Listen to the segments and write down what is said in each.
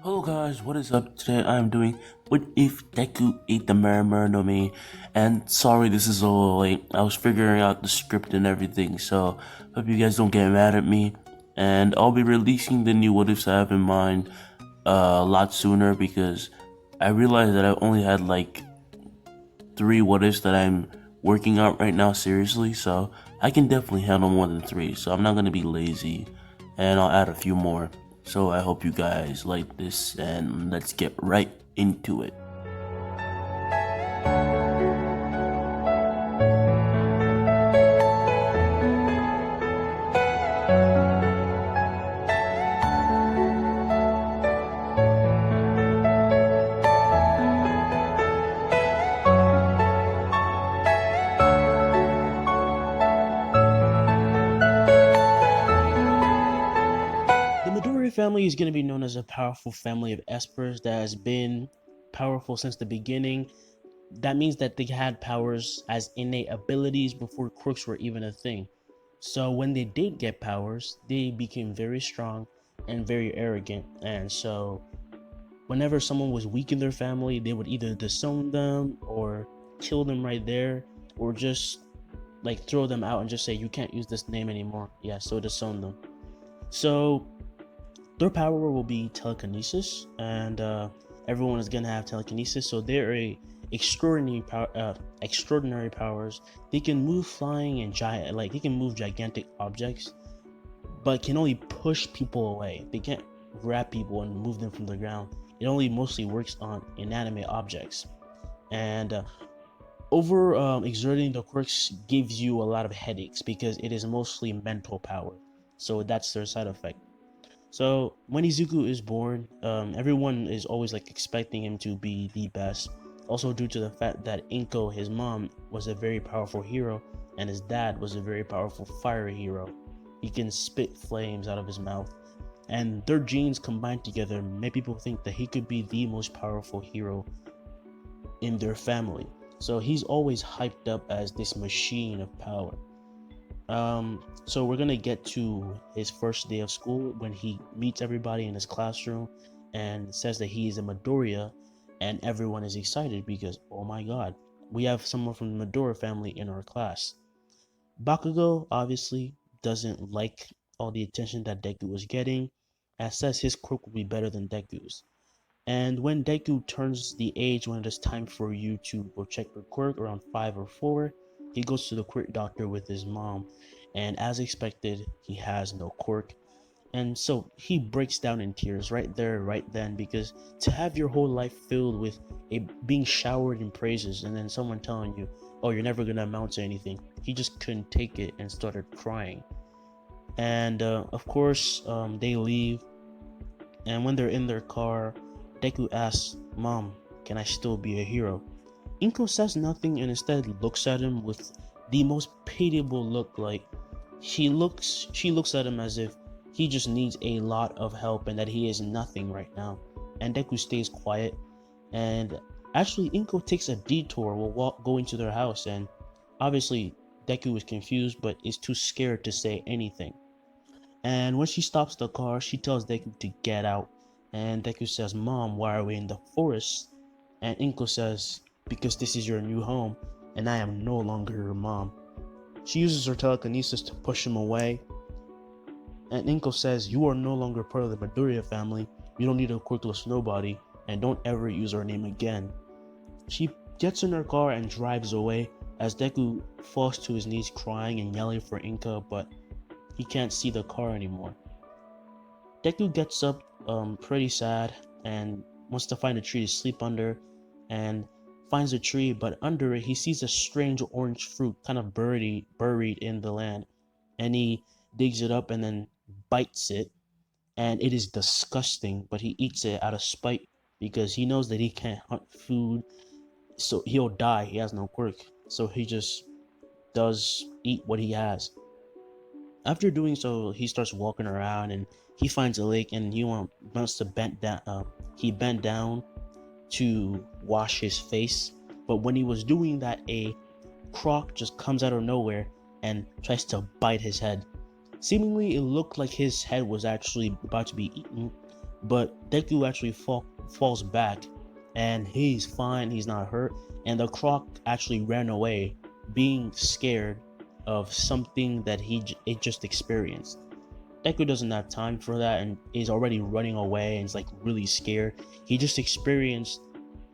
Hello guys, what is up? Today I'm doing what if Deku ate the Mera no Me, and sorry this is a little late. I was figuring out the script and everything, so hope you guys don't get mad at me. And I'll be releasing the new what ifs I have in mind a lot sooner because I realized that I only had like 3 what ifs that I'm working out right now seriously, so I can definitely handle more than 3, so I'm not gonna be lazy and I'll add a few more. So I hope you guys like this and let's get right into it. The Midori family is going to be known as a powerful family of espers that has been powerful since the beginning. That means that they had powers as innate abilities before quirks were even a thing. So when they did get powers, they became very strong and very arrogant. And so whenever someone was weak in their family, they would either disown them or kill them right there, or just like throw them out and just say, you can't use this name anymore. Yeah, so disown them. So their power will be telekinesis, and everyone is gonna have telekinesis. So they're a extraordinary powers. They can move flying and giant, like they can move gigantic objects, but can only push people away. They can't grab people and move them from the ground. It only mostly works on inanimate objects. And over exerting the quirks gives you a lot of headaches because it is mostly mental power. So that's their side effect. So when Izuku is born, everyone is always like expecting him to be the best. Also due to the fact that Inko, his mom, was a very powerful hero, and his dad was a very powerful fire hero. He can spit flames out of his mouth, and their genes combined together make people think that he could be the most powerful hero in their family. So he's always hyped up as this machine of power. So we're gonna get to his first day of school when he meets everybody in his classroom and says that he is a Midoriya, and everyone is excited because, oh my god, we have someone from the Midoriya family in our class. Bakugo obviously doesn't like all the attention that Deku was getting, and says his quirk will be better than Deku's. And when Deku turns the age when it is time for you to go check your quirk around 5 or 4, he goes to the quirk doctor with his mom, and as expected, he has no quirk. And so he breaks down in tears right there, right then, because to have your whole life filled with being showered in praises and then someone telling you, oh, you're never gonna amount to anything, he just couldn't take it and started crying. And of course, they leave, and when they're in their car, Deku asks, Mom, can I still be a hero? Inko says nothing and instead looks at him with the most pitiable look, like she looks at him as if he just needs a lot of help and that he is nothing right now. And Deku stays quiet, and actually Inko takes a detour while going to their house, and obviously Deku is confused but is too scared to say anything. And when she stops the car, she tells Deku to get out. And Deku says, Mom, why are we in the forest? And Inko says, because this is your new home, and I am no longer your mom. She uses her telekinesis to push him away. And Inko says, you are no longer part of the Midoriya family. You don't need a quirkless nobody, and don't ever use our name again. She gets in her car and drives away as Deku falls to his knees crying and yelling for Inka, but he can't see the car anymore. Deku gets up pretty sad and wants to find a tree to sleep under, and finds a tree, but under it he sees a strange orange fruit kind of buried in the land, and he digs it up and then bites it, and it is disgusting, but he eats it out of spite because he knows that he can't hunt food, so he'll die. He has no quirk, so he just does eat what he has. After doing so, he starts walking around and he finds a lake, and wants to bend down. He bent down to wash his face, but when he was doing that, a croc just comes out of nowhere and tries to bite his head. Seemingly, it looked like his head was actually about to be eaten, But Deku actually falls back, and he's fine. He's not hurt. And the Croc actually ran away, being scared of something that it just experienced. Deku doesn't have time for that and is already running away and is like really scared. He just experienced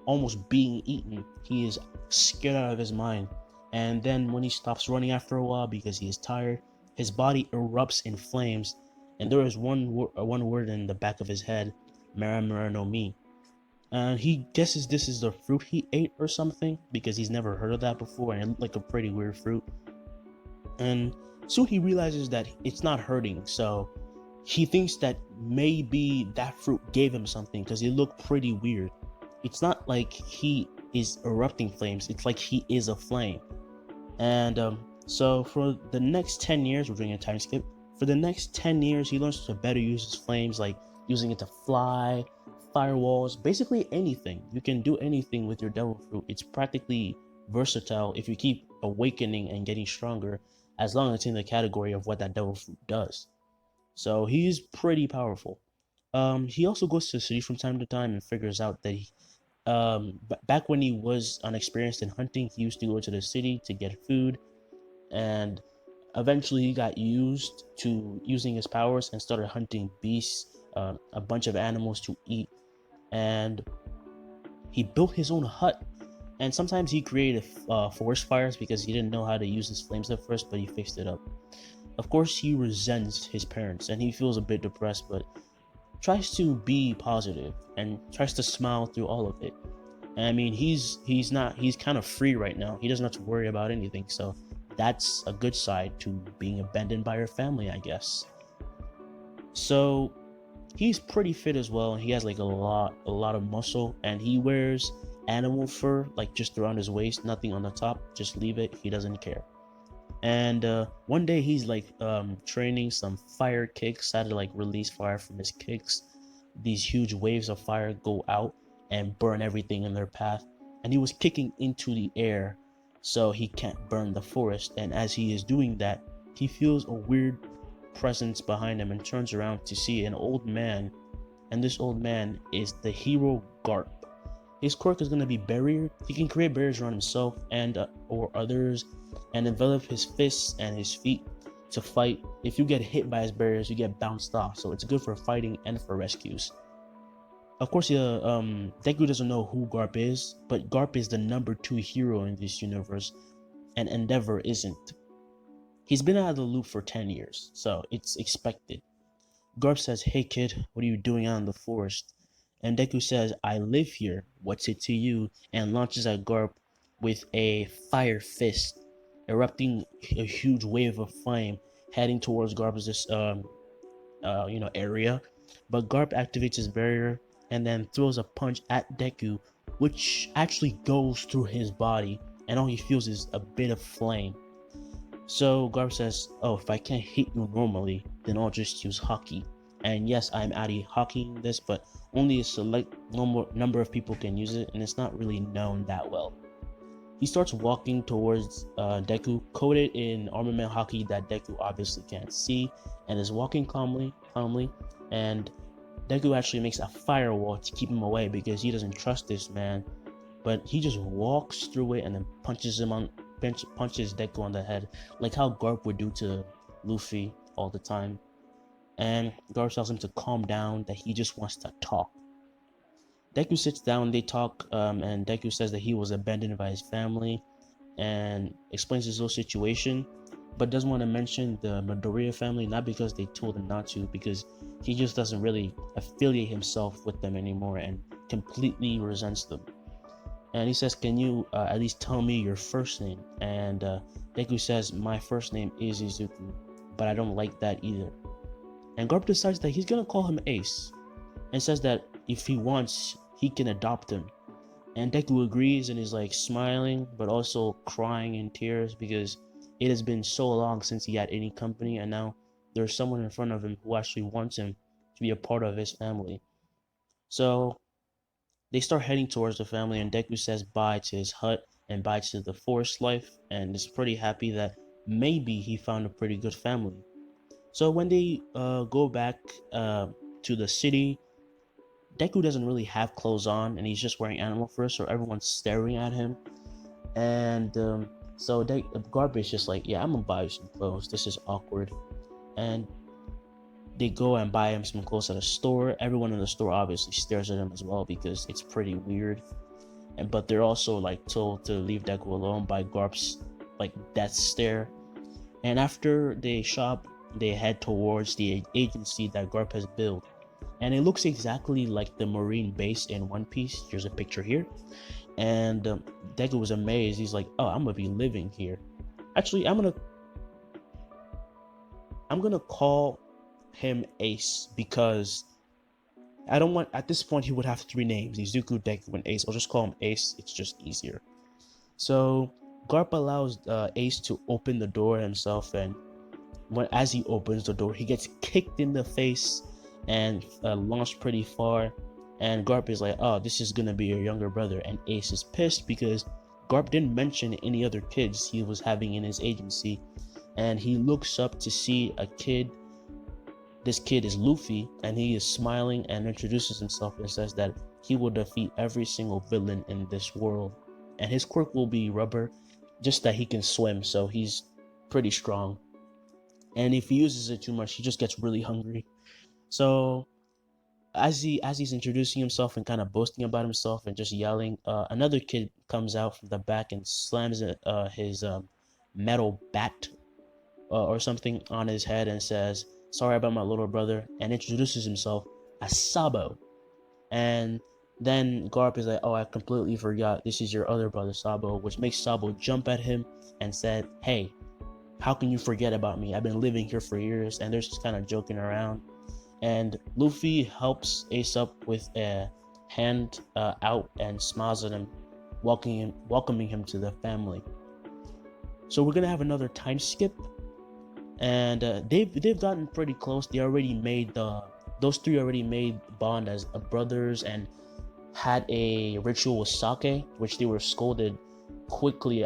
almost being eaten. He is scared out of his mind. And then when he stops running after a while because he is tired, his body erupts in flames, and there is one word in the back of his head, Mera Mera no Mi. And he guesses this is the fruit he ate or something because he's never heard of that before and it looked like a pretty weird fruit. And soon he realizes that it's not hurting, so he thinks that maybe that fruit gave him something because it looked pretty weird. It's not like he is erupting flames, it's like he is a flame. And so for the next 10 years, we're doing a time skip. For the next 10 years, he learns to better use his flames, like using it to fly, firewalls, basically anything. You can do anything with your devil fruit. It's practically versatile if you keep awakening and getting stronger, as long as it's in the category of what that devil fruit does. So he's pretty powerful. He also goes to the city from time to time and figures out that back when he was unexperienced in hunting, he used to go to the city to get food, and eventually he got used to using his powers and started hunting beasts, a bunch of animals to eat, and he built his own hut. And sometimes he created forest fires because he didn't know how to use his flames at first, but he fixed it up. Of course, he resents his parents and he feels a bit depressed, but tries to be positive and tries to smile through all of it. And I mean, he's kind of free right now. He doesn't have to worry about anything. So that's a good side to being abandoned by your family, I guess. So he's pretty fit as well. He has like a lot of muscle, and he wears animal fur like just around his waist, nothing on the top. Just leave it. He doesn't care. And one day he's like training some fire kicks, had to like release fire from his kicks. These huge waves of fire go out and burn everything in their path, and he was kicking into the air so he can't burn the forest. And as he is doing that, he feels a weird presence behind him and turns around to see an old man, and this old man is the hero Garp. His quirk is going to be barrier. He can create barriers around himself and or others, and envelop his fists and his feet to fight. If you get hit by his barriers, you get bounced off, so it's good for fighting and for rescues. Of course, Deku doesn't know who Garp is, but Garp is the number 2 hero in this universe, and Endeavor isn't. He's been out of the loop for 10 years, so it's expected. Garp says, "Hey kid, what are you doing out in the forest?" And Deku says, "I live here, what's it to you?" And launches at Garp with a fire fist, erupting a huge wave of flame, heading towards Garp's area. But Garp activates his barrier and then throws a punch at Deku, which actually goes through his body, and all he feels is a bit of flame. So Garp says, "Oh, if I can't hit you normally, then I'll just use Haki." And yes, I'm adding Haki in this, but only a select number of people can use it, and it's not really known that well. He starts walking towards Deku, coated in armament Haki that Deku obviously can't see, and is walking calmly, and Deku actually makes a firewall to keep him away because he doesn't trust this man. But he just walks through it and then punches Deku on the head, like how Garp would do to Luffy all the time. And Garp tells him to calm down, that he just wants to talk. Deku sits down, they talk, and Deku says that he was abandoned by his family and explains his whole situation, but doesn't want to mention the Midoriya family, not because they told him not to, because he just doesn't really affiliate himself with them anymore and completely resents them. And he says, "Can you at least tell me your first name?" And Deku says, "My first name is Izuku, but I don't like that either." And Garp decides that he's gonna call him Ace, and says that if he wants, he can adopt him. And Deku agrees and is like smiling, but also crying in tears because it has been so long since he had any company, and now there's someone in front of him who actually wants him to be a part of his family. So they start heading towards the family, and Deku says bye to his hut and bye to the forest life, and is pretty happy that maybe he found a pretty good family. So when they go back to the city, Deku doesn't really have clothes on, and he's just wearing animal fur, so everyone's staring at him. And so Garp is just like, yeah, I'm gonna buy you some clothes. This is awkward. And they go and buy him some clothes at a store. Everyone in the store obviously stares at him as well because it's pretty weird. And but they're also like told to leave Deku alone by Garp's like death stare. And after they shop, they head towards the agency that Garp has built. And it looks exactly like the Marine base in One Piece. Here's a picture here. And Deku was amazed. He's like, "Oh, I'm gonna be living here." Actually, I'm gonna call him Ace because I don't want, at this point he would have three names: Izuku, Deku, and Ace. I'll just call him Ace. It's just easier. So Garp allows Ace to open the door himself, and as he opens the door, he gets kicked in the face and launched pretty far. And Garp is like, "Oh, this is gonna be your younger brother." And Ace is pissed because Garp didn't mention any other kids he was having in his agency. And he looks up to see a kid. This kid is Luffy, and he is smiling and introduces himself and says that he will defeat every single villain in this world. And his quirk will be rubber, just that he can swim, so he's pretty strong. And if he uses it too much, he just gets really hungry. So as he's introducing himself and kind of boasting about himself and just yelling, another kid comes out from the back and slams his metal bat or something on his head and says, "Sorry about my little brother," and introduces himself as Sabo. And then Garp is like, "Oh, I completely forgot. This is your other brother, Sabo," which makes Sabo jump at him and said, "Hey, how can you forget about me? I've been living here for years." And they're just kind of joking around. And Luffy helps Ace up with a hand out and smiles at him, welcoming him to the family. So we're gonna have another time skip, and they've gotten pretty close. They already made those three already made bond as brothers and had a ritual with sake, which they were scolded quickly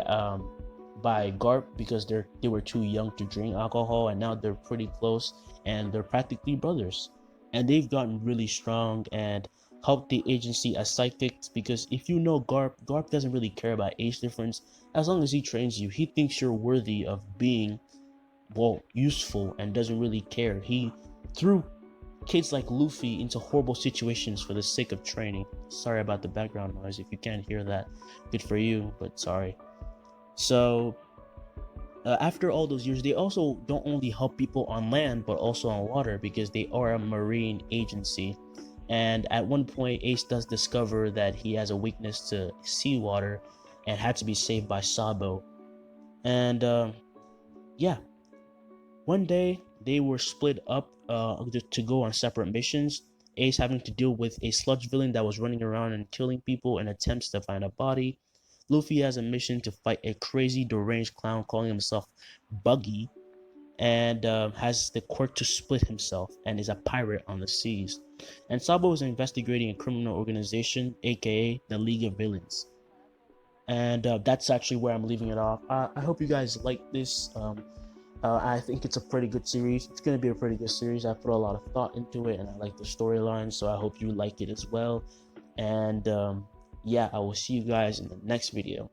by Garp because they were too young to drink alcohol, and now they're pretty close and they're practically brothers. And they've gotten really strong and helped the agency as psychics, because if you know Garp doesn't really care about age difference. As long as he trains you, he thinks you're worthy of being, well, useful, and doesn't really care. He threw kids like Luffy into horrible situations for the sake of training. Sorry about the background noise. If you can't hear that, good for you, but sorry. So after all those years, they also don't only help people on land but also on water, because they are a marine agency. And at one point, Ace does discover that he has a weakness to seawater and had to be saved by Sabo. And yeah, one day they were split up to go on separate missions. Ace having to deal with a sludge villain that was running around and killing people in attempts to find a body. Luffy has a mission to fight a crazy deranged clown calling himself Buggy, and has the quirk to split himself and is a pirate on the seas. And Sabo is investigating a criminal organization, aka the League of Villains. And that's actually where I'm leaving it off. I hope you guys like this. I think it's a pretty good series. It's going to be a pretty good series. I put a lot of thought into it and I like the storyline, so I hope you like it as well. And yeah, I will see you guys in the next video.